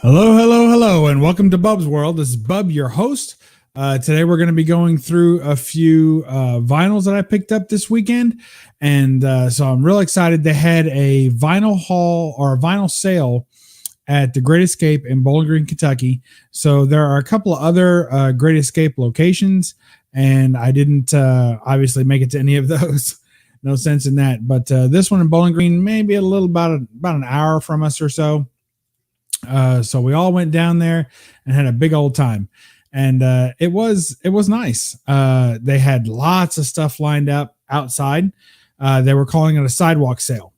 Hello, hello, hello, and welcome to BUB'S World. This is Bub, your host. Today we're going to be going through a few vinyls that I picked up this weekend, and so I'm real excited. They had a vinyl haul or a vinyl sale at the Great Escape in Bowling Green, Kentucky. So there are a couple of other Great Escape locations, and I didn't obviously make it to any of those. No sense in that. But this one in Bowling Green, maybe a little about an hour from us or so. So we all went down there and had a big old time, and it was nice. They had lots of stuff lined up outside. They were calling it a sidewalk sale.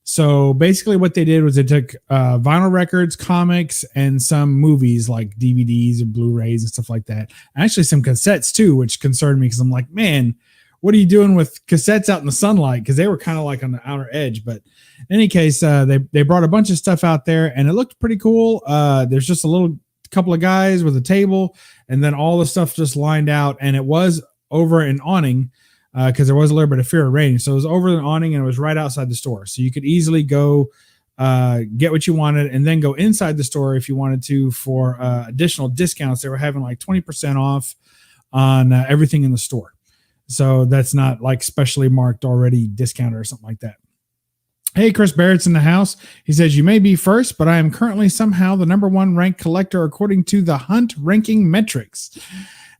So basically what they did was they took vinyl records, comics, and some movies like DVDs and Blu-rays and stuff like that. Actually some cassettes too, which concerned me because I'm like, man, what are you doing with cassettes out in the sunlight? Because they were kind of like on the outer edge. But in any case, they brought a bunch of stuff out there, and it looked pretty cool. There's just a couple of guys with a table, and then all the stuff just lined out. And it was over an awning because there was a little bit of fear of rain. So it was over an awning, and it was right outside the store. So you could easily go get what you wanted and then go inside the store if you wanted to for additional discounts. They were having like 20% off on everything in the store. So that's not like specially marked already discounted or something like that. Hey, Chris Barrett's in the house. He says, you may be first, but I am currently somehow the number one ranked collector according to the Hunt ranking metrics.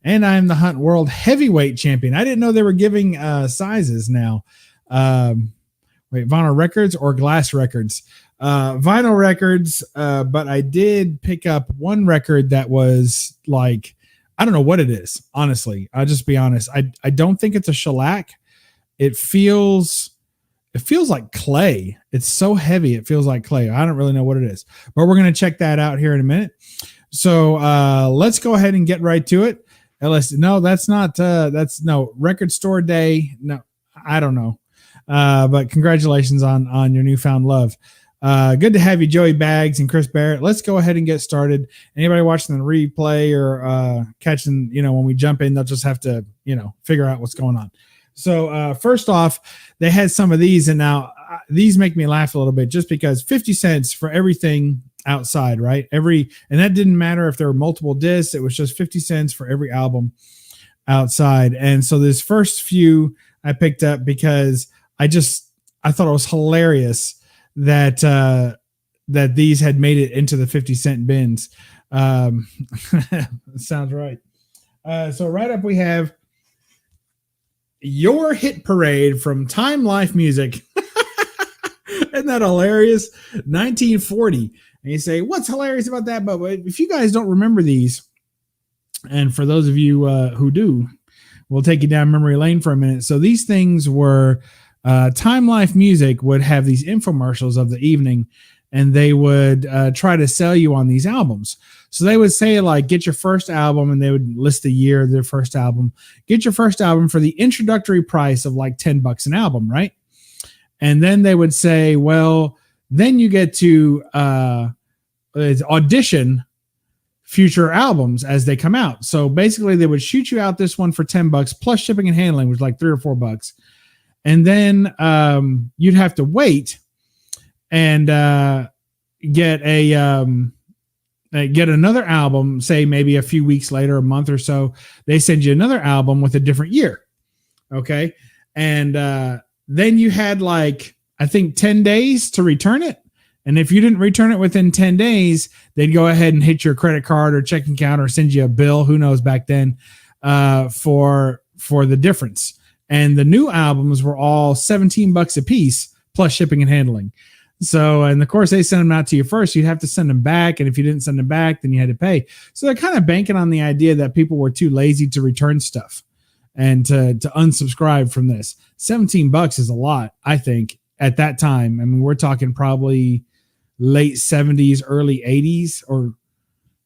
And I am the Hunt World Heavyweight Champion. I didn't know they were giving sizes now. Wait, vinyl records or glass records? Vinyl records, but I did pick up one record that was like, I don't know what it is, honestly. I'll just be honest. I don't think it's a shellac. It feels like clay. It's so heavy. It feels like clay. I don't really know what it is, but we're going to check that out here in a minute. So let's go ahead and get right to it. No, that's not, no record store day. No, I don't know. But congratulations on your newfound love. Good to have you, Joey Baggs and Chris Barrett. Let's go ahead and get started. Anybody watching the replay or catching, when we jump in, they'll just have to, figure out what's going on. So first off, they had some of these, and now these make me laugh a little bit just because 50 cents for everything outside, right? And that didn't matter if there were multiple discs. It was just 50 cents for every album outside. And so this first few I picked up because I thought it was hilarious that these had made it into the 50-cent bins. Sounds right. So right up we have Your Hit Parade from Time Life Music. Isn't that hilarious? 1940. And you say, what's hilarious about that? But if you guys don't remember these, and for those of you who do, we'll take you down memory lane for a minute. So these things were Time Life Music would have these infomercials of the evening, and they would try to sell you on these albums. So they would say, like, get your first album, and they would list the year of their first album. Get your first album for the introductory price of like $10 an album, right? And then they would say, well, then you get to audition future albums as they come out. So basically they would shoot you out this one for $10 plus shipping and handling, which was like $3 or $4. And then you'd have to wait and get another album, say maybe a few weeks later, a month or so. They send you another album with a different year. Okay. And then you had like, I think 10 days to return it. And if you didn't return it within 10 days, they'd go ahead and hit your credit card or checking account or send you a bill. Who knows back then for the difference. And the new albums were all $17 a piece plus shipping and handling. So, and of course they send them out to you first. You'd have to send them back. And if you didn't send them back, then you had to pay. So they're kind of banking on the idea that people were too lazy to return stuff and to unsubscribe from this. $17 is a lot, I think, at that time. I mean, we're talking probably late 70s, early 80s, or,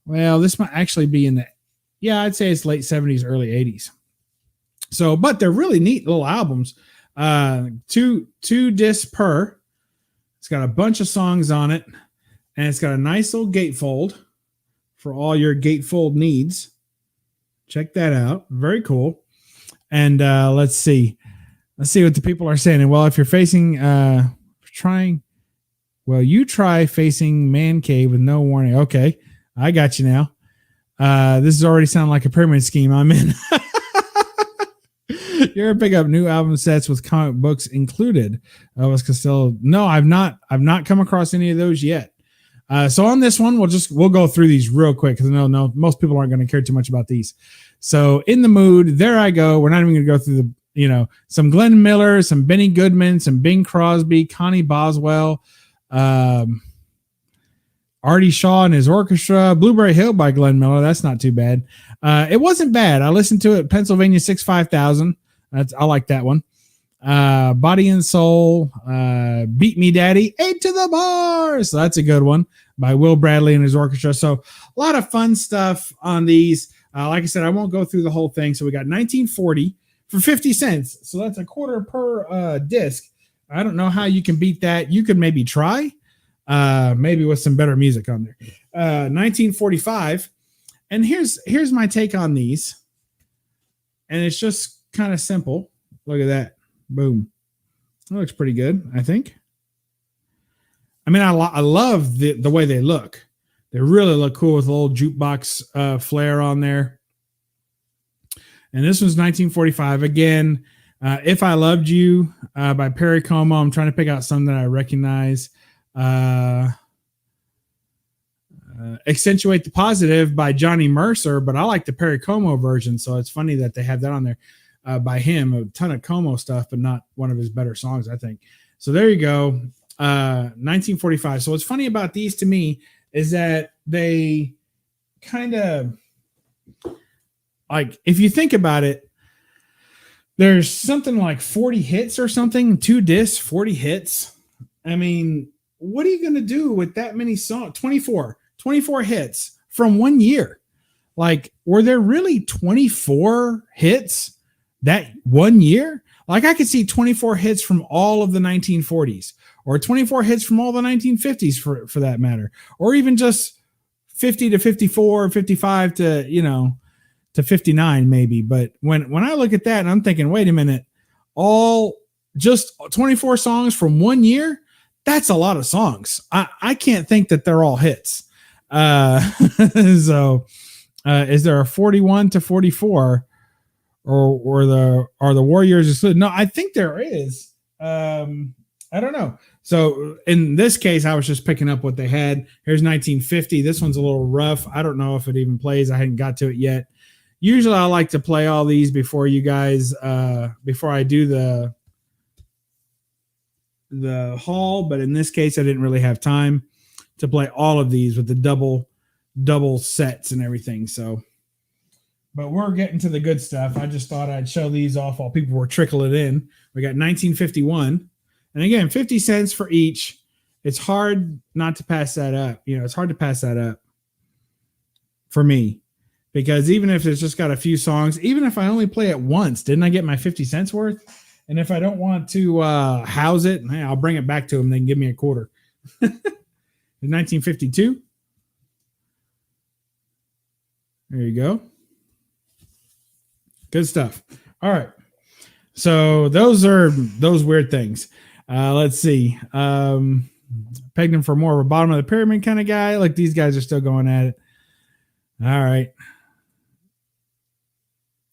well, this might actually be I'd say it's late 70s, early 80s. So, but they're really neat little albums. Two discs per. It's got a bunch of songs on it, and it's got a nice little gatefold for all your gatefold needs. Check that out. Very cool. And let's see what the people are saying. And well, if you're facing trying Well, you try facing man cave with no warning. Okay, I got you now. This is already sounding like a pyramid scheme I'm in. You're gonna pick up new album sets with comic books included. Was Costello? No, I've not come across any of those yet. So on this one, we'll go through these real quick because no, most people aren't going to care too much about these. So In the Mood, There I Go. We're not even going to go through some Glenn Miller, some Benny Goodman, some Bing Crosby, Connie Boswell, Artie Shaw and his orchestra, Blueberry Hill by Glenn Miller. That's not too bad. It wasn't bad. I listened to it. Pennsylvania 65000. I like that one. Body and Soul, Beat Me Daddy, 8 to the Bar. So that's a good one by Will Bradley and his orchestra. So a lot of fun stuff on these. Like I said, I won't go through the whole thing. So we got 1940 for 50 cents. So that's a quarter per disc. I don't know how you can beat that. You could maybe try, maybe with some better music on there. 1945. And here's my take on these. And it's just kind of simple. Look at that. Boom. That looks pretty good, I think. I mean, I love the way they look. They really look cool with a little jukebox flair on there. And this was 1945. Again, If I Loved You by Perry Como. I'm trying to pick out some that I recognize. Accentuate the Positive by Johnny Mercer, but I like the Perry Como version, so it's funny that they have that on there by him. A ton of Como stuff, but not one of his better songs, I think. So there you go. 1945. So what's funny about these to me is that they kind of, like, if you think about it, there's something like 40 hits or something, 2 discs, 40 hits. I mean, what are you going to do with that many songs? 24 hits from 1 year. Like, were there really 24 hits that 1 year? Like, I could see 24 hits from all of the 1940s, or 24 hits from all the 1950s for that matter, or even just 50 to 54, 55 to, to 59 maybe. But when I look at that and I'm thinking, wait a minute, all just 24 songs from 1 year, that's a lot of songs. I can't think that they're all hits. So is there a 41 to 44 or the Warriors excluded? No, I think there is. I don't know. So in this case, I was just picking up what they had. Here's 1950. This one's a little rough. I don't know if it even plays. I hadn't got to it yet. Usually I like to play all these before you guys, before I do the haul, but in this case, I didn't really have time to play all of these with the double sets and everything. So, but we're getting to the good stuff. I just thought I'd show these off while people were trickling in. We got 1951. And again, 50 cents for each. It's hard not to pass that up. It's hard to pass that up for me, because even if it's just got a few songs, even if I only play it once, didn't I get my 50 cents worth? And if I don't want to house it, hey, I'll bring it back to them. They can give me a quarter. In 1952. There you go. Good stuff. All right. So those are those weird things. Let's see. Pegged him for more of a bottom of the pyramid kind of guy. Like, these guys are still going at it. All right.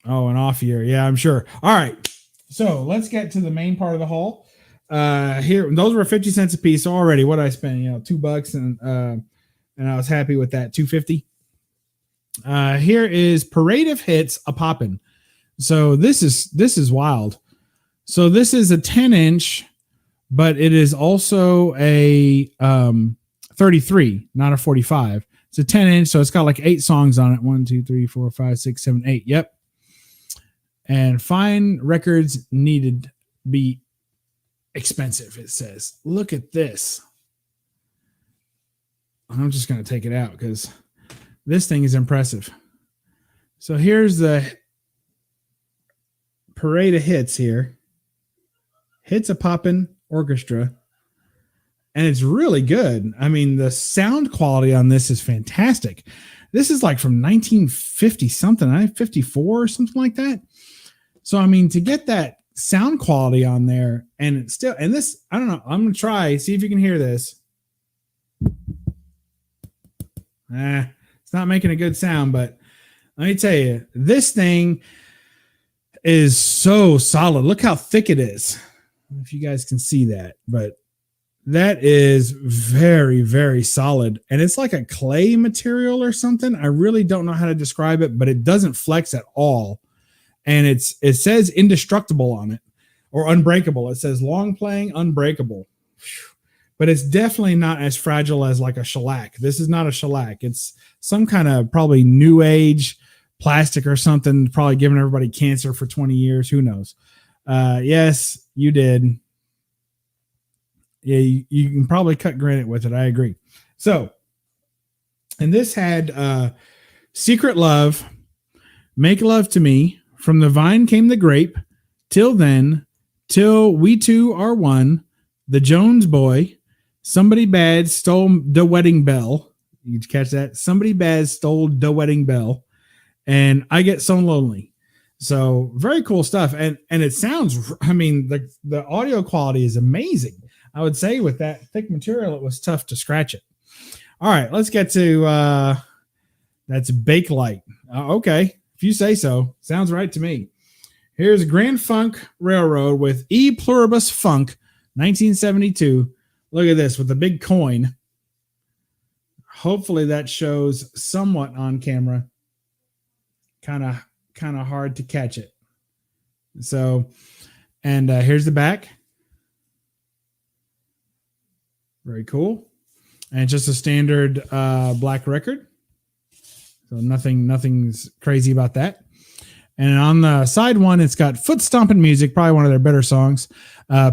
Oh, an off year. Yeah, I'm sure. All right. So let's get to the main part of the haul. Here, those were 50 cents a piece. So already, what I spent, $2, and I was happy with that. $2.50. Here is Parade of Hits, a poppin'. So this is wild. So this is a 10-inch, but it is also a 33, not a 45. It's a 10-inch, so it's got like 8 songs on it. 1, 2, 3, 4, 5, 6, 7, 8. Yep. And fine records needed be expensive, it says. Look at this. I'm just going to take it out because this thing is impressive. So here's the Parade of Hits here. Hits a Poppin' Orchestra. And it's really good. I mean, the sound quality on this is fantastic. This is like from 1950 something, 54 or something like that. So, I mean, to get that sound quality on there, and it's still, and this, I don't know, I'm going to try, see if you can hear this. It's not making a good sound, but let me tell you, this thing is so solid. Look how thick it is. I don't know if you guys can see that, but that is very, very solid. And it's like a clay material or something. I really don't know how to describe it, but it doesn't flex at all. And it says indestructible on it, or unbreakable. It says long playing, unbreakable. But it's definitely not as fragile as like a shellac. This is not a shellac. It's some kind of probably new age plastic or something, probably giving everybody cancer for 20 years. Who knows? Yes, you did. Yeah, you can probably cut granite with it. I agree. So, and this had Secret Love, Make Love to Me, From the Vine Came the Grape, Till Then, Till We Two Are One, The Jones Boy, Somebody Bad Stole the Wedding Bell. You catch that? Somebody Bad Stole the Wedding Bell, and I Get So Lonely. So very cool stuff. And it sounds, I mean, the audio quality is amazing. I would say with that thick material, it was tough to scratch it. All right, let's get to that's Bakelite. Okay, if you say so. Sounds right to me. Here's Grand Funk Railroad with E Pluribus Funk, 1972. Look at this with the big coin. Hopefully that shows somewhat on camera. Kind of hard to catch it. So, and here's the back. Very cool. And just a standard black record. So nothing's crazy about that. And on the side one, it's got foot stomping music, probably one of their better songs.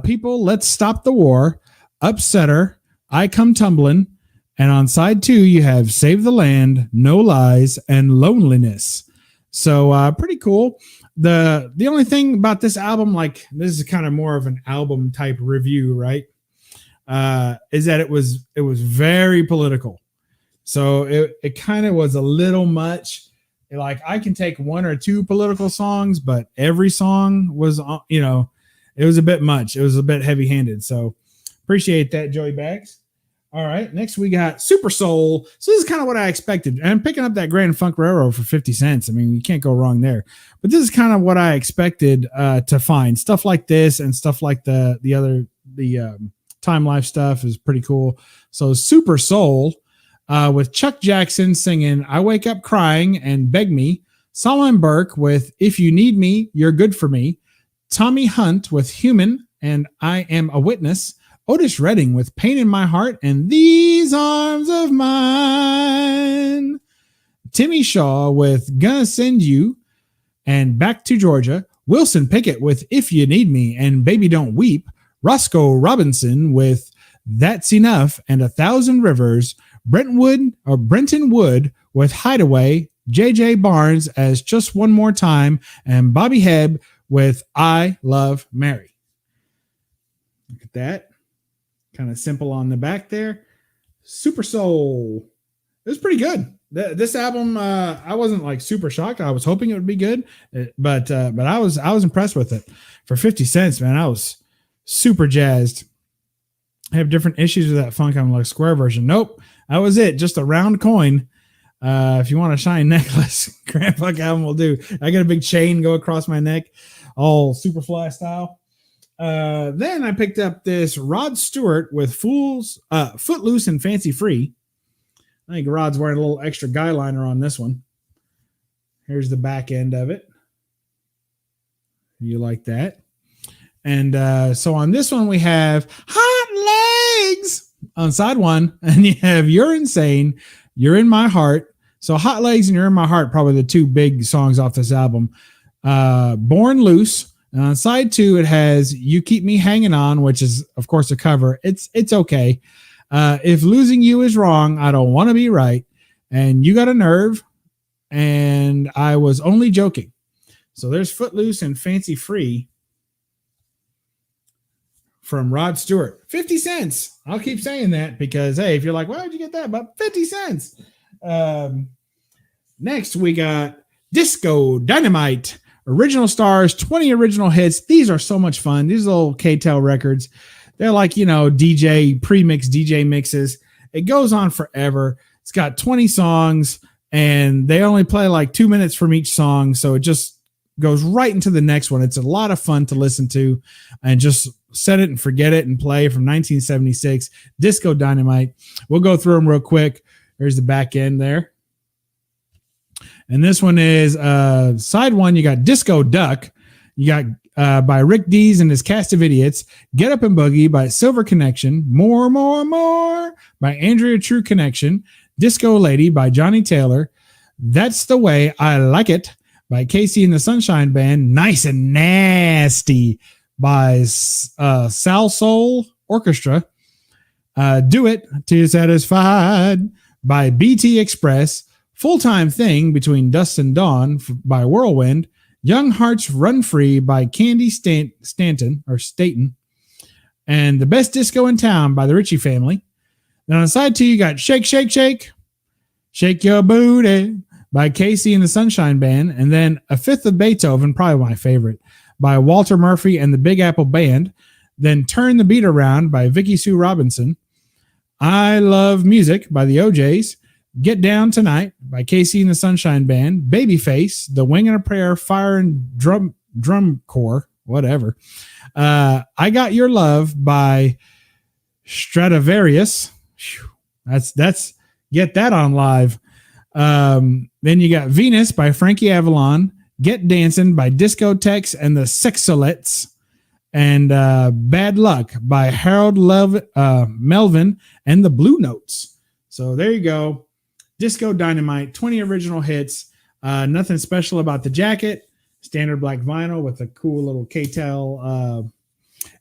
People, Let's Stop the War, Upsetter, I Come Tumbling. And on side two, you have Save the Land, No Lies, and Loneliness. So pretty cool. The only thing about this album, like this is kind of more of an album type review, right? Is that it was very political. So it kind of was a little much. Like I can take one or two political songs, but every song was, it was a bit much. It was a bit heavy handed. So appreciate that, Joey Bags. All right. Next we got Super Soul. So this is kind of what I expected. And I'm picking up that Grand Funk Railroad for 50 cents. I mean, you can't go wrong there, but this is kind of what I expected to find. Stuff like this and stuff like the Time Life stuff is pretty cool. So Super Soul with Chuck Jackson singing I Wake Up Crying and Beg Me. Solomon Burke with If You Need Me, You're Good For Me. Tommy Hunt with Human and I Am a Witness. Otis Redding with Pain in My Heart and These Arms of Mine. Timmy Shaw with Gonna Send You and Back to Georgia. Wilson Pickett with If You Need Me and Baby Don't Weep. Roscoe Robinson with That's Enough and 1,000 Rivers. Brenton Wood with Hideaway. J.J. Barnes as Just One More Time. And Bobby Hebb with I Love Mary. Look at that. Kind of simple on the back there. Super Soul. It was pretty good. This album, I wasn't like super shocked. I was hoping it would be good, but I was impressed with it. For 50 cents, man, I was super jazzed. I have different issues with that Funk. I'm like square version. Nope, that was it. Just a round coin. If you want a shiny necklace, Grand Funk album will do. I got a big chain go across my neck, all Superfly style. Then I picked up this Rod Stewart with Footloose and Fancy Free. I think Rod's wearing a little extra guy liner on this one. Here's the back end of it. You like that? And so on this one, we have Hot Legs on side one, and you have You're Insane, You're in My Heart. So Hot Legs and You're in My Heart, probably the two big songs off this album. Born Loose. And on side two, it has You Keep Me Hanging On, which is, of course, a cover. It's okay. If Losing You Is Wrong, I Don't Want to Be Right. And You Got a Nerve. And I Was Only Joking. So there's Footloose and Fancy Free from Rod Stewart. 50 cents. I'll keep saying that because, hey, if you're like, why did you get that? About 50 cents. Next, we got Disco Dynamite. Original stars, 20 original hits. These are so much fun. These little K-Tel records. They're like, DJ, pre-mix DJ mixes. It goes on forever. It's It's got 20 songs, and they only play like 2 minutes from each song, so it just goes right into the next one. It's a lot of fun to listen to, and just set it and forget it and play from 1976, Disco Dynamite. We'll go through them real quick. There's the back end there. And this one is side one. You got Disco Duck. You got by Rick Dees and his cast of idiots. Get Up and Boogie by Silver Connection. More by Andrea True Connection. Disco Lady by Johnny Taylor. That's the Way I Like It by Casey and the Sunshine Band. Nice and Nasty by Sal Soul Orchestra. Do It Till You're Satisfied by BT Express. Full-Time Thing Between Dusk and Dawn by Whirlwind. Young Hearts Run Free by Candy Staton. And The Best Disco in Town by the Ritchie Family. Then on side two, you got Shake, Shake, Shake. Shake Your Booty by Casey and the Sunshine Band. And then A Fifth of Beethoven, probably my favorite, by Walter Murphy and the Big Apple Band. Then Turn the Beat Around by Vicky Sue Robinson. I Love Music by the OJs. Get Down Tonight by Casey and the Sunshine Band. Babyface, The Wing and a Prayer, Fire and Drum Corps, whatever. I Got Your Love by Stradivarius. That's get that on live. Then you got Venus by Frankie Avalon. Get Dancing by Discotex and the Sexolettes. And Bad Luck by Harold Melvin and the Blue Notes. So there you go. Disco Dynamite, 20 original hits. Nothing special about the jacket. Standard black vinyl with a cool little K-Tel.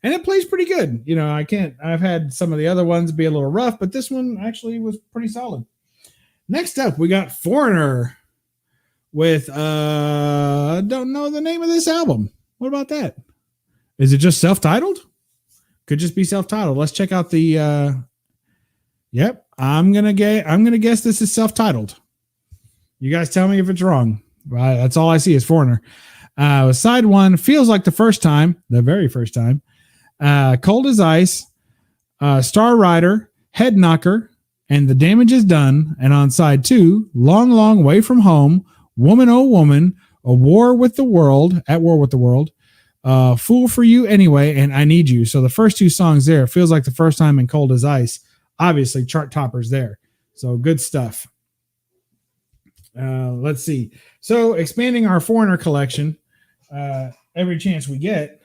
And it plays pretty good. You know, I've had some of the other ones be a little rough, but this one actually was pretty solid. Next up, we got Foreigner with, don't know the name of this album. What about that? Is it just self-titled? Could just be self-titled. Let's check out the, yep. I'm gonna guess this is self-titled. You guys tell me if it's wrong. Right, that's all I see is Foreigner. Side one, Feels Like the First Time, the very first time. Cold as Ice, Star Rider, Head Knocker, and The Damage Is Done. And on side two, Long, Long Way From Home, Woman Oh Woman, At War with the World, Fool for You Anyway, and I Need You. So the first two songs there, Feels Like the First Time and Cold as Ice. Obviously chart toppers there. So good stuff. Let's see. So expanding our Foreigner collection, every chance we get,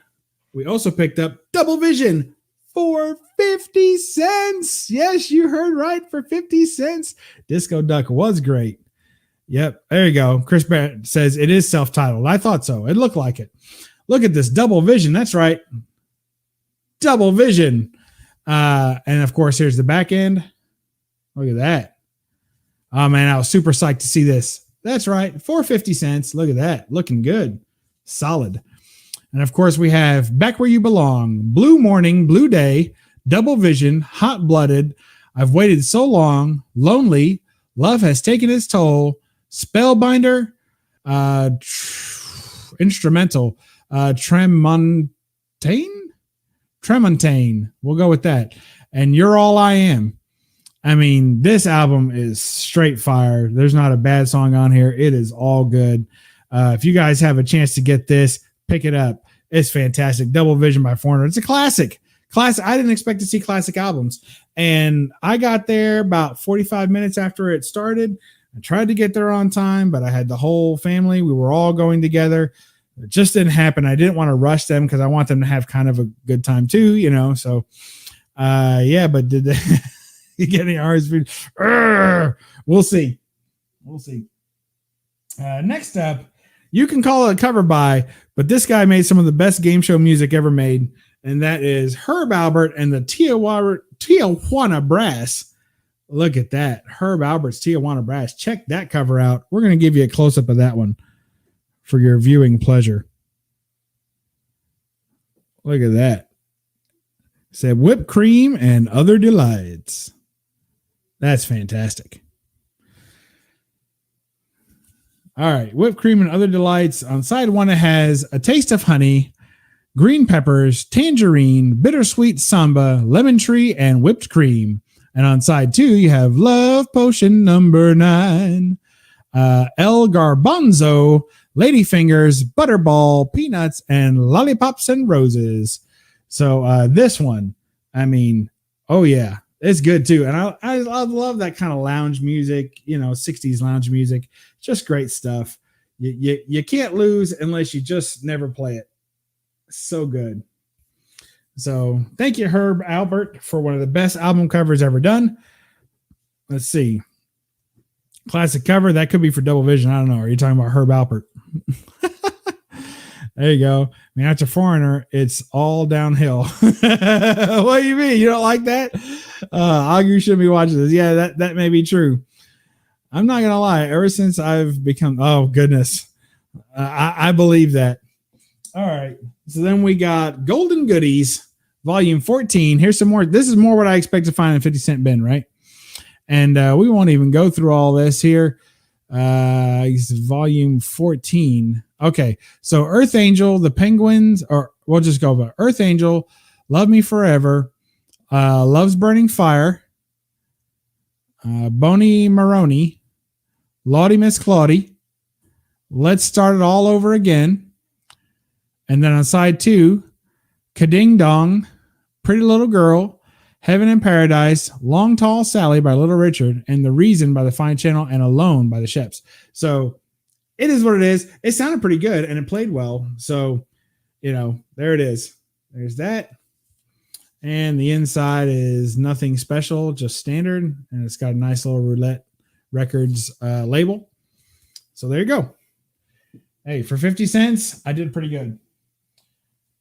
we also picked up Double Vision for 50 cents. Yes, you heard right, for 50 cents. Disco Duck was great. Yep, there you go. Chris Barrett says it is self-titled. I thought so. It looked like it. Look at this Double Vision. That's right. Double Vision. And of course, here's the back end. Look at that. Oh man, I was super psyched to see this. That's right. For 50 cents. Look at that. Looking good. Solid. And of course, we have Back Where You Belong, Blue Morning, Blue Day, Double Vision, Hot Blooded, I've Waited So Long, Lonely, Love Has Taken Its Toll, Spellbinder, Instrumental, Tremontane. We'll go with that. And You're All I Am. I mean, this album is straight fire. There's not a bad song on here. It is all good. If you guys have a chance to get this, pick it up. It's fantastic. Double Vision by Foreigner. It's a classic. I didn't expect to see classic albums. And I got there about 45 minutes after it started. I tried to get there on time, but I had the whole family. We were all going together. It just didn't happen. I didn't want to rush them because I want them to have kind of a good time too, you know. So, yeah, but did they you get any RSV? We'll see. Next up, you can call it a cover by, but this guy made some of the best game show music ever made, and that is Herb Albert and the Tijuana Brass. Look at that. Herb Albert's Tijuana Brass. Check that cover out. We're going to give you a close-up of that one for your viewing pleasure. Look at that. It said whipped cream and other delights. That's fantastic. All right. Whipped cream and other delights. On side one, it has A Taste of Honey, Green Peppers, Tangerine, Bittersweet Samba, Lemon Tree, and Whipped Cream. And on side 2, you have Love Potion number 9, El Garbanzo, Ladyfingers, Butterball, Peanuts, and Lollipops and Roses. So this one, I mean, oh yeah, it's good too. And I love that kind of lounge music, 60s lounge music. Just great stuff. You can't lose unless you just never play it. So good. So thank you, Herb Alpert, for one of the best album covers ever done. Let's see. Classic cover. That could be for Double Vision. I don't know. Are you talking about Herb Alpert? There you go. I mean, after Foreigner, it's all downhill. What do you mean? You don't like that? You shouldn't be watching this. Yeah, that may be true. I'm not going to lie. Ever since I've become, oh, goodness. I believe that. All right. So then we got Golden Goodies, volume 14. Here's some more. This is more what I expect to find in 50 Cent Bin, right? And we won't even go through all this here. Volume 14. Okay. So Earth Angel, the Penguins, or we'll just go over Earth Angel, Love Me Forever, Love's Burning Fire, Boney Maroney, Lottie Miss Claudie, Let's Start It All Over Again. And then on side 2, Kading Dong, Pretty Little Girl, Heaven and Paradise, Long Tall Sally by Little Richard, and The Reason by the Fine Channel, and Alone by the Sheps. So it is what it is. It sounded pretty good and it played well. So, there it is. There's that. And the inside is nothing special, just standard. And it's got a nice little Roulette Records label. So there you go. Hey, for 50 cents, I did pretty good.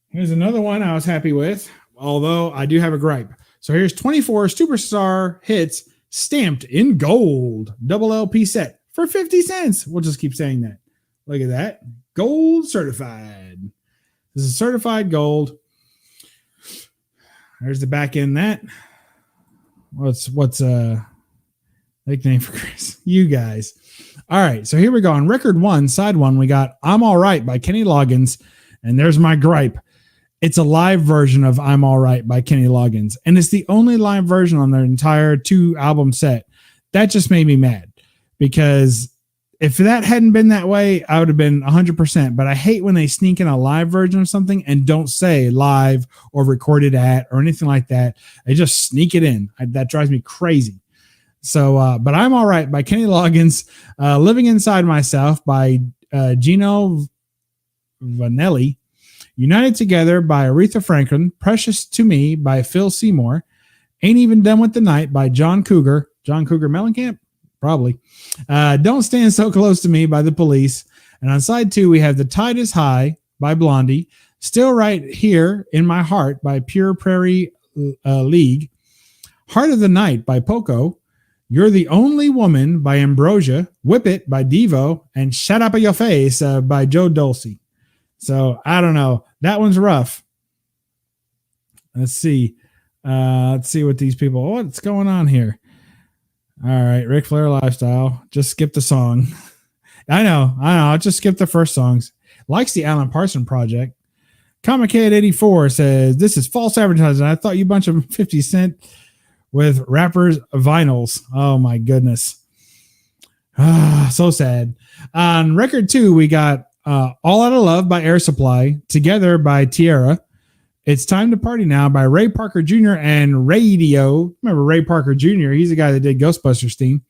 Here's another one I was happy with, although I do have a gripe. So here's 24 Superstar Hits stamped in gold, double LP set for 50 cents. We'll just keep saying that. Look at that. Gold certified. This is certified gold. There's the back end that. What's nickname for Chris? You guys. All right. So here we go. On record 1, side 1, we got I'm All Right by Kenny Loggins. And there's my gripe. It's a live version of I'm All Right by Kenny Loggins. And it's the only live version on their entire 2-album set. That just made me mad. Because if that hadn't been that way, I would have been 100%. But I hate when they sneak in a live version of something and don't say live or recorded at or anything like that. They just sneak it in. That drives me crazy. So, but I'm All Right by Kenny Loggins. Living Inside Myself by Gino Vanelli. United Together by Aretha Franklin. Precious to Me by Phil Seymour. Ain't Even Done with the Night by John Cougar. John Cougar Mellencamp? Probably. Don't Stand So Close to Me by The Police. And on side 2, we have The Tide is High by Blondie. Still Right Here in My Heart by Pure Prairie League. Heart of the Night by Poco. You're the Only Woman by Ambrosia. Whip It by Devo. And Shut Up Your Face by Joe Dulce. So I don't know. That one's rough. Let's see. Let's see what these people. What's going on here? All right, Ric Flair Lifestyle. Just skip the song. I know. I'll just skip the first songs. Likes the Alan Parsons Project. Comic Head 84 says this is false advertising. I thought you bunch of 50 Cent with rappers vinyls. Oh my goodness. So sad. On record 2, we got All Out of Love by Air Supply, Together by Tierra, It's Time to Party Now by Ray Parker Jr. and Radio. Remember Ray Parker Jr.? He's the guy that did Ghostbusters theme.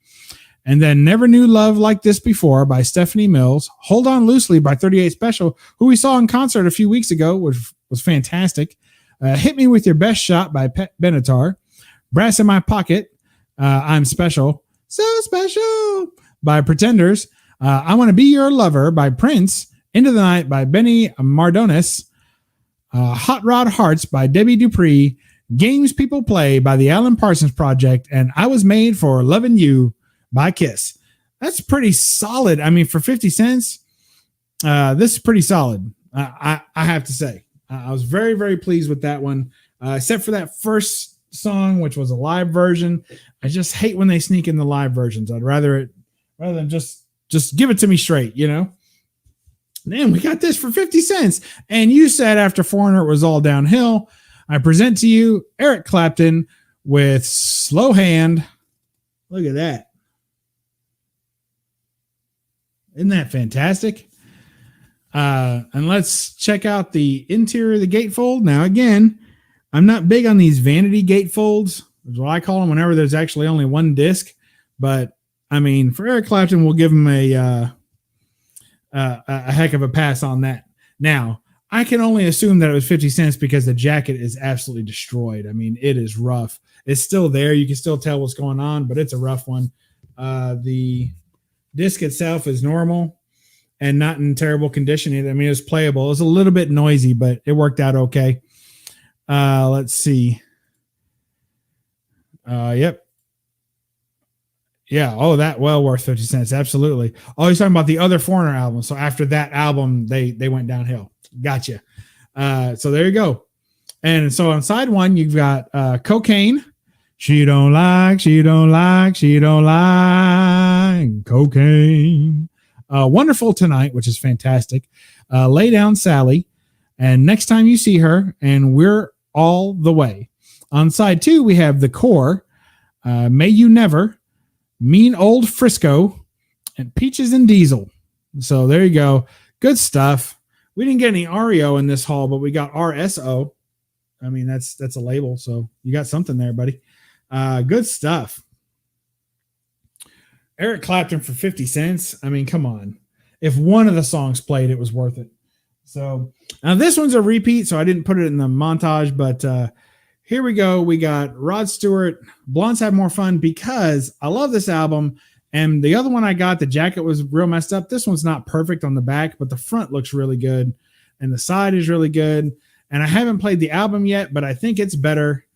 And then Never Knew Love Like This Before by Stephanie Mills. Hold On Loosely by 38 Special, who we saw in concert a few weeks ago, which was fantastic. Hit Me With Your Best Shot by Pet Benatar. Brass in My Pocket, I'm Special. So Special by Pretenders. I Want to Be Your Lover by Prince. Into the Night by Benny Mardones. Hot Rod Hearts by Debbie Dupree. Games People Play by the Alan Parsons Project. And I Was Made for Loving You by Kiss. That's pretty solid. I mean, for 50 cents, this is pretty solid. I have to say. I was very, very pleased with that one. Except for that first song, which was a live version. I just hate when they sneak in the live versions. I'd rather than just give it to me straight, Then we got this for 50 cents. And you said after Foreigner it was all downhill. I present to you Eric Clapton with Slow Hand. Look at that. Isn't that fantastic? And let's check out the interior of the gatefold. Now, again, I'm not big on these vanity gatefolds. That's what I call them whenever there's actually only one disc. But, I mean, for Eric Clapton, we'll give him a heck of a pass on that. Now, I can only assume that it was 50 cents because the jacket is absolutely destroyed. I mean, it is rough. It's still there. You can still tell what's going on, but it's a rough one. The disc itself is normal and not in terrible condition. I mean, it was playable. It was a little bit noisy, but it worked out okay. Let's see. Yep. Yeah. Oh, that well worth 50 cents. Absolutely. Oh, he's talking about the other Foreigner album. So after that album, they went downhill. Gotcha. So there you go. And so on side one, you've got Cocaine. She don't like cocaine. Wonderful Tonight, which is fantastic. Lay Down Sally. And Next Time You See Her. And We're All the Way. On side two, we have The Core. May You Never. Mean Old Frisco. And Peaches and Diesel. So there you go. Good stuff. We didn't get any REO in this haul, but we got RSO. I mean, that's a label. So you got something there, buddy. Good stuff. Eric Clapton for 50 cents. I mean, come on. If one of the songs played, it was worth it. So now this one's a repeat, so I didn't put it in the montage, but here we go. We got Rod Stewart, Blondes Have More Fun, because I love this album. And the other one I got, the jacket was real messed up. This one's not perfect on the back, but the front looks really good. And the side is really good. And I haven't played the album yet, but I think it's better.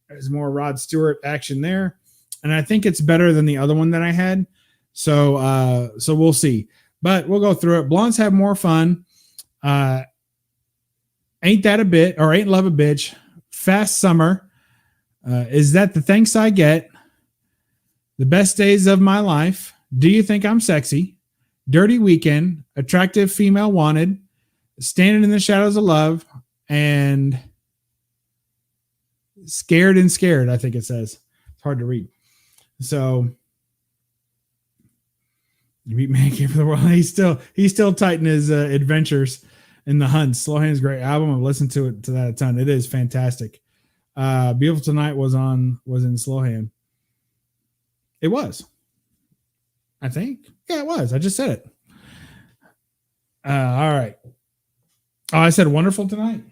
There's more Rod Stewart action there. And I think it's better than the other one that I had. So we'll see. But we'll go through it. Blondes Have More Fun. Ain't That a Bit, or Ain't Love a Bitch. Fast Summer. Is That the Thanks I Get? The Best Days of My Life. Do You Think I'm Sexy? Dirty Weekend. Attractive Female Wanted. Standing in the Shadows of Love. And Scared and Scared, I think it says. It's hard to read. So you beat Man Cave for the World. He's still tighten his adventures in the hunts. Slow Hand's great album. I've listened to that a ton. It is fantastic. Beautiful Tonight was in Slow Hand. It was. I think. Yeah, it was. I just said it. All right. Oh, I said Wonderful Tonight.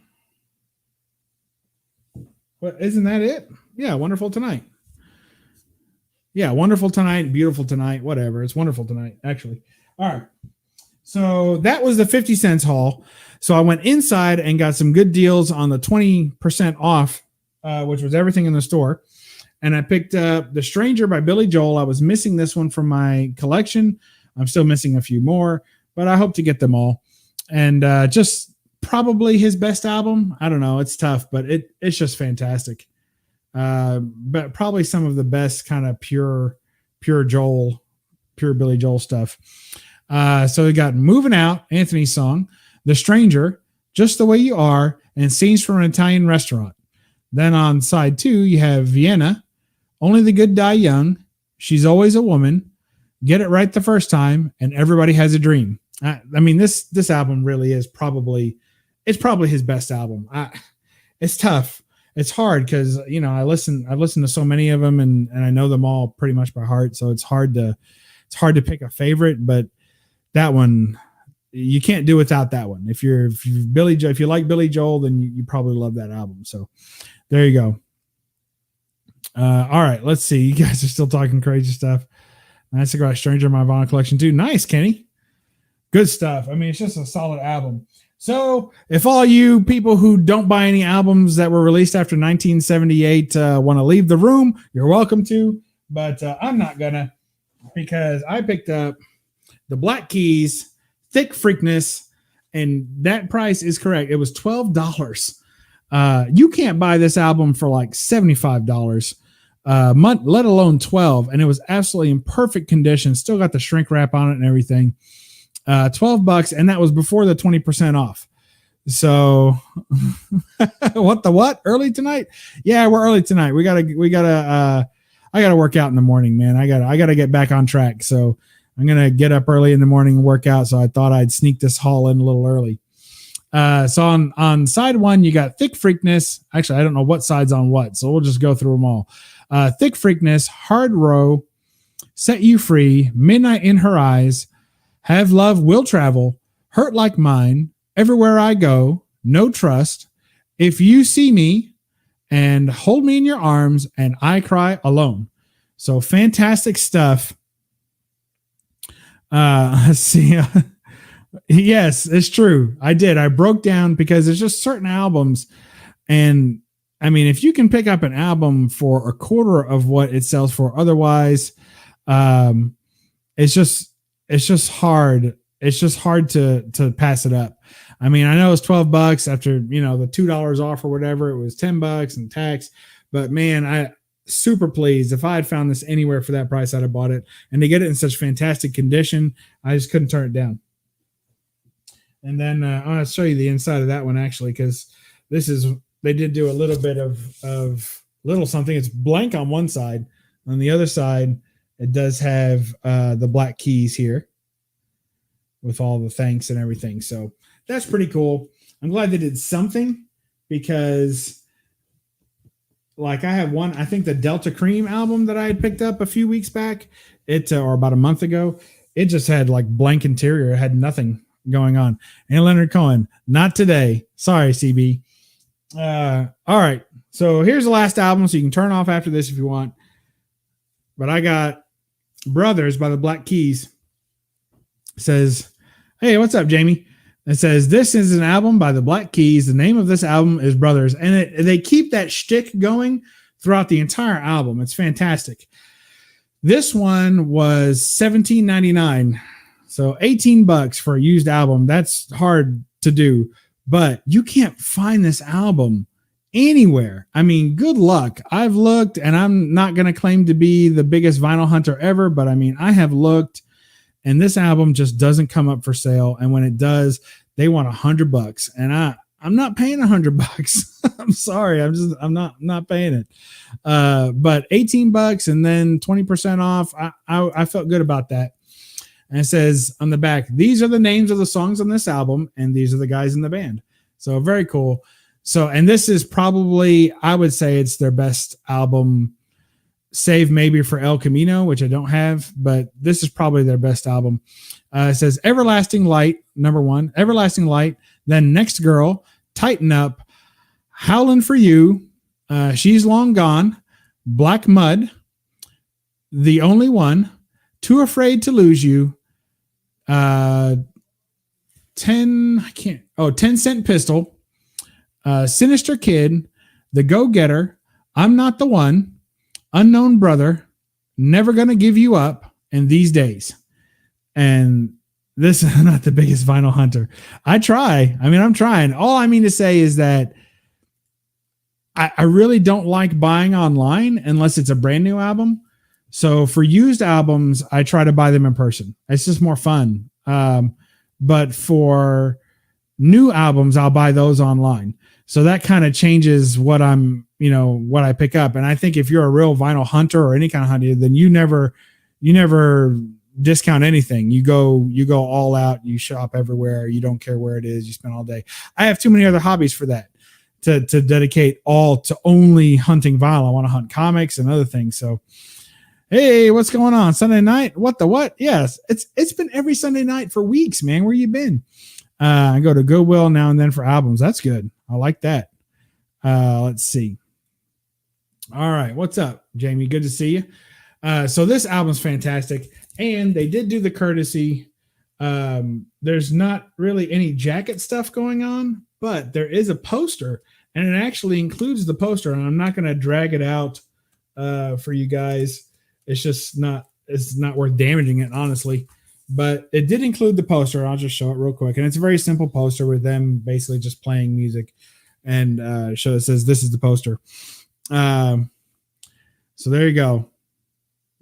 What, isn't that it? Yeah, Wonderful Tonight. Yeah, Wonderful Tonight, Beautiful Tonight, whatever. It's Wonderful Tonight, actually. All right. So that was the 50 cents haul. So I went inside and got some good deals on the 20% off, which was everything in the store. And I picked up The Stranger by Billy Joel. I was missing this one from my collection. I'm still missing a few more, but I hope to get them all. And just probably his best album. I don't know. It's tough, but it's just fantastic. But probably some of the best kind of pure Billy Joel stuff. So we got Moving Out, Anthony's song, The Stranger, Just the Way You Are, and Scenes from an Italian Restaurant. Then on side two, you have Vienna, Only the Good Die Young, She's Always a Woman, Get It Right the First Time, and Everybody Has a Dream. I mean, this album really is probably his best album. It's tough. It's hard because, you know, I've listened to so many of them and I know them all pretty much by heart. So it's hard to pick a favorite, but that one, you can't do without that one. If you like Billy Joel, then you probably love that album. So there you go. All right, let's see. You guys are still talking crazy stuff. Nice to go Stranger in my vinyl collection too. Nice, Kenny. Good stuff. I mean, it's just a solid album. So if all you people who don't buy any albums that were released after 1978 want to leave the room, you're welcome to, but I'm not gonna, because I picked up the Black Keys, Thick Freakness, and that price is correct. It was $12. You can't buy this album for like $75, let alone $12, and it was absolutely in perfect condition. Still got the shrink wrap on it and everything. $12, and that was before the 20% off. So what? Early tonight? Yeah, we're early tonight. I gotta work out in the morning, man. I gotta get back on track. So I'm gonna get up early in the morning and work out. So I thought I'd sneak this haul in a little early. So on side one, you got Thick Freakness. Actually, I don't know what side's on what, so we'll just go through them all. Thick Freakness, Hard Row, Set You Free, Midnight in Her Eyes, Have Love Will Travel, Hurt Like Mine, Everywhere I Go, No Trust, If You See Me, and Hold Me in Your Arms, and I Cry Alone. So fantastic stuff. Let's see. Yes, it's true. I did. I broke down because there's just certain albums. And I mean, if you can pick up an album for a quarter of what it sells for otherwise, it's just hard. It's just hard to pass it up. I mean, I know it's $12 after, the $2 off or whatever. It was $10 and tax, but man, I super pleased. If I had found this anywhere for that price, I'd have bought it. And to get it in such fantastic condition, I just couldn't turn it down. And then I'm going to show you the inside of that one, actually, because they did do a little bit of little something. It's blank on one side. On the other side, it does have the black keys here with all the thanks and everything. So that's pretty cool. I'm glad they did something because, like, I have one, I think the Delta Cream album that I had picked up a few weeks back, or about a month ago, it just had like blank interior. It had nothing going on. And Leonard Cohen, not today. Sorry, CB. All right. So here's the last album. So you can turn off after this if you want. But I got Brothers by the Black Keys. It says, hey, what's up, Jamie? It says, this is an album by the Black Keys. The name of this album is Brothers. And they keep that shtick going throughout the entire album. It's fantastic. This one was $17.99. So $18 for a used album. That's hard to do, but you can't find this album anywhere. I mean, good luck. I've looked, and I'm not going to claim to be the biggest vinyl hunter ever, but I mean, I have looked, and this album just doesn't come up for sale. And when it does, they want $100, and I'm not paying $100. I'm sorry. I'm not paying it. But $18 and then 20% off. I felt good about that. And it says on the back, these are the names of the songs on this album, and these are the guys in the band. So very cool. So, and this is probably, I would say it's their best album, save maybe for El Camino, which I don't have, but this is probably their best album. It says Everlasting Light, number one, Everlasting Light, then Next Girl, Tighten Up, Howlin' for You, She's Long Gone, Black Mud, The Only One, Too Afraid to Lose You, 10 Cent Pistol, Sinister Kid, The Go-Getter, I'm Not the One, Unknown Brother, Never Gonna Give You Up, and These Days. And this is not the biggest vinyl hunter. I try. I mean, I'm trying. All I mean to say is that I really don't like buying online unless it's a brand new album. So for used albums, I try to buy them in person. It's just more fun. But for new albums, I'll buy those online. So that kind of changes what what I pick up. And I think if you're a real vinyl hunter or any kind of hunter, then you never discount anything. You go all out, you shop everywhere. You don't care where it is. You spend all day. I have too many other hobbies for that to dedicate all to only hunting vinyl. I want to hunt comics and other things. So, hey, what's going on? Sunday night? What the what? Yes, it's been every Sunday night for weeks, man. Where you been? I go to Goodwill now and then for albums. That's good. I like that. Let's see. All right. What's up, Jamie? Good to see you. So this album's fantastic. And they did do the courtesy. There's not really any jacket stuff going on, but there is a poster, and it actually includes the poster. And I'm not going to drag it out for you guys. It's not worth damaging it, honestly. But it did include the poster. I'll just show it real quick. And it's a very simple poster with them basically just playing music. And it says, this is the poster. So there you go.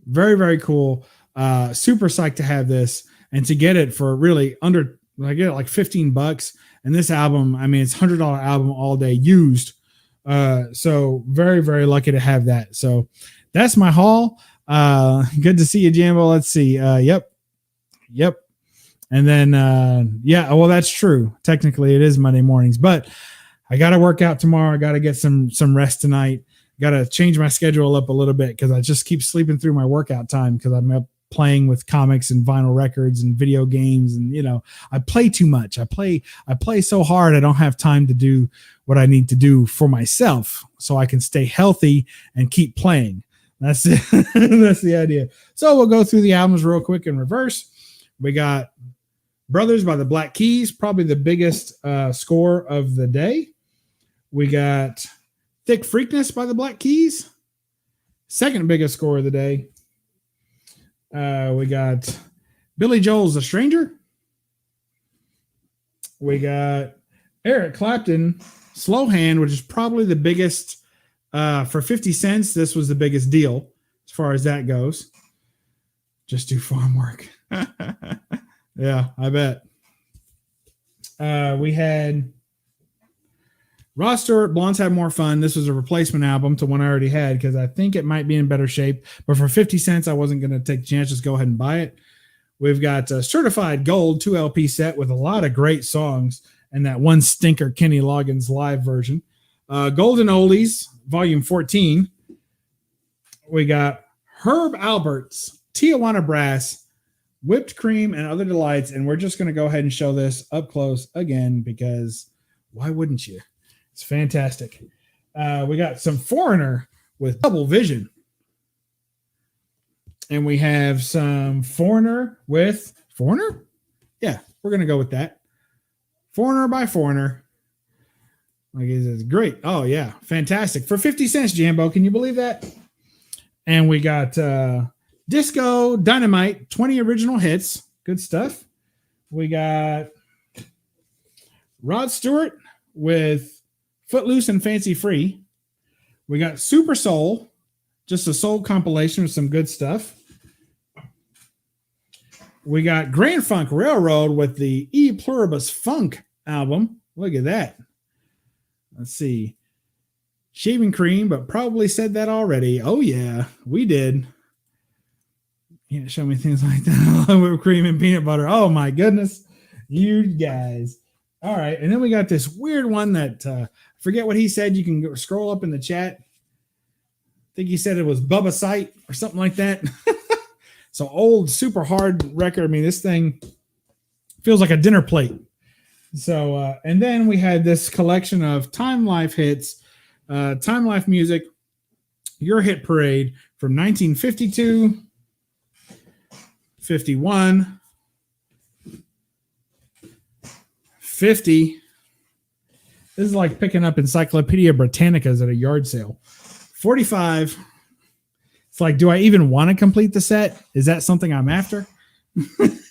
Very, very cool. Super psyched to have this and to get it for really under I get it like $15. And this album, I mean, it's $100 album all day used. So very, very lucky to have that. So that's my haul. Good to see you, Jambo. Let's see. Yep. And then, yeah, well, that's true. Technically it is Monday mornings, but I got to work out tomorrow. I got to get some rest tonight. Got to change my schedule up a little bit because I just keep sleeping through my workout time because I'm up playing with comics and vinyl records and video games. And, you know, I play too much. I play so hard. I don't have time to do what I need to do for myself so I can stay healthy and keep playing. That's it. That's the idea. So we'll go through the albums real quick in reverse. We got Brothers by the Black Keys, probably the biggest score of the day. We got Thick Freakness by the Black Keys, second biggest score of the day. We got Billy Joel's The Stranger. We got Eric Clapton, Slow Hand, which is probably the biggest for 50 cents. This was the biggest deal as far as that goes. Just do farm work. Yeah, I bet. We had Rod Stewart, Blondes Have More Fun. This was a replacement album to one I already had because I think it might be in better shape. But for 50 cents, I wasn't going to take the chance. Just go ahead and buy it. We've got Certified Gold 2 LP set with a lot of great songs and that one stinker Kenny Loggins live version. Golden Oldies, Volume 14. We got Herb Alpert's Tijuana Brass, Whipped Cream, and Other Delights. And we're just going to go ahead and show this up close again because why wouldn't you? It's fantastic. We got some Foreigner with Double Vision. And we have some Foreigner with Foreigner? Yeah, we're going to go with that. Foreigner by Foreigner. Like it's great. Oh, yeah. Fantastic. For 50 cents, Jambo. Can you believe that? And we got Disco Dynamite, 20 original hits. Good stuff. We got Rod Stewart with Footloose and Fancy Free. We got Super Soul, just a soul compilation with some good stuff. We got Grand Funk Railroad with the E Pluribus Funk album. Look at that. Let's see. Shaving Cream, but probably said that already. Oh, yeah, we did. You can't show me things like that. Whipped cream and peanut butter. Oh, my goodness. You guys. All right. And then we got this weird one that forget what he said. You can go, scroll up in the chat. I think he said it was Bubba Sight or something like that. So old, super hard record. I mean, this thing feels like a dinner plate. So, and then we had this collection of Time Life hits, Time Life music, Your Hit Parade from 1952, 51, 50. This is like picking up Encyclopedia Britannicas at a yard sale. 45. It's like, do I even want to complete the set? Is that something I'm after?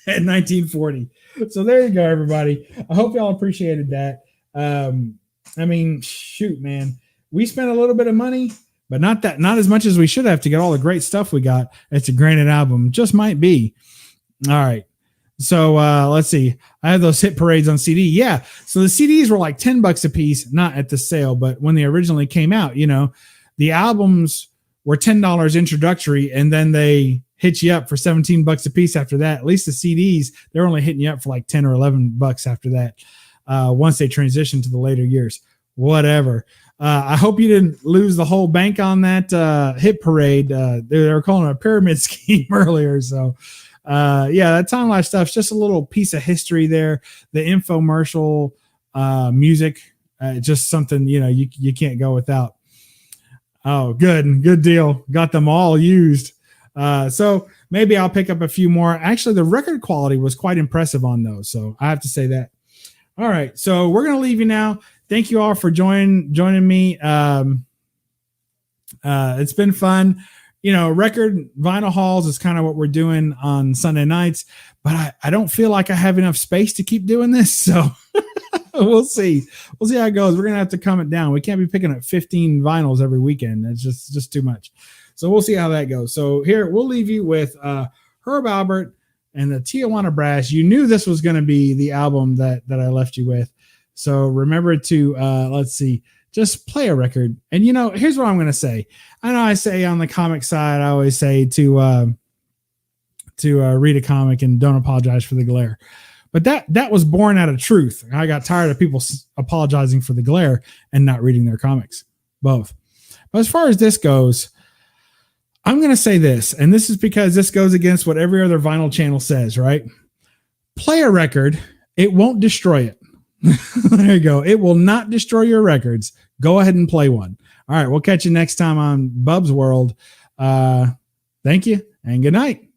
At 1940. So there you go, everybody. I hope y'all appreciated that. I mean, shoot, man. We spent a little bit of money, but not as much as we should have to get all the great stuff we got. It's a granted album. Just might be. All right. So let's see. I have those hit parades on CD. Yeah. So the CDs were like $10 a piece, not at the sale, but when they originally came out, you know, the albums were $10 introductory, and then they hit you up for $17 a piece after that. At least the CDs, they're only hitting you up for like 10 or $11 after that. Once they transition to the later years, whatever. I hope you didn't lose the whole bank on that hit parade. They were calling it a pyramid scheme earlier. So, yeah, that Time Life stuff's just a little piece of history there. The infomercial music, just something, you know, you can't go without. Oh, good deal. Got them all used. So maybe I'll pick up a few more. Actually, the record quality was quite impressive on those. So I have to say that. All right. So we're going to leave you now. Thank you all for joining me. It's been fun. You know, record vinyl hauls is kind of what we're doing on Sunday nights, but I don't feel like I have enough space to keep doing this. So we'll see how it goes. We're going to have to calm it down. We can't be picking up 15 vinyls every weekend. It's just too much. So we'll see how that goes. So here we'll leave you with Herb Alpert and the Tijuana Brass. You knew this was going to be the album that I left you with. So remember to, let's see, just play a record. And, here's what I'm going to say. I know I say on the comic side, I always say to read a comic and don't apologize for the glare. But that was born out of truth. I got tired of people apologizing for the glare and not reading their comics, both. But as far as this goes, I'm going to say this, and this is because this goes against what every other vinyl channel says, right? Play a record. It won't destroy it. There you go. It will not destroy your records. Go ahead and play one. All right. We'll catch you next time on Bub's World. Thank you and good night.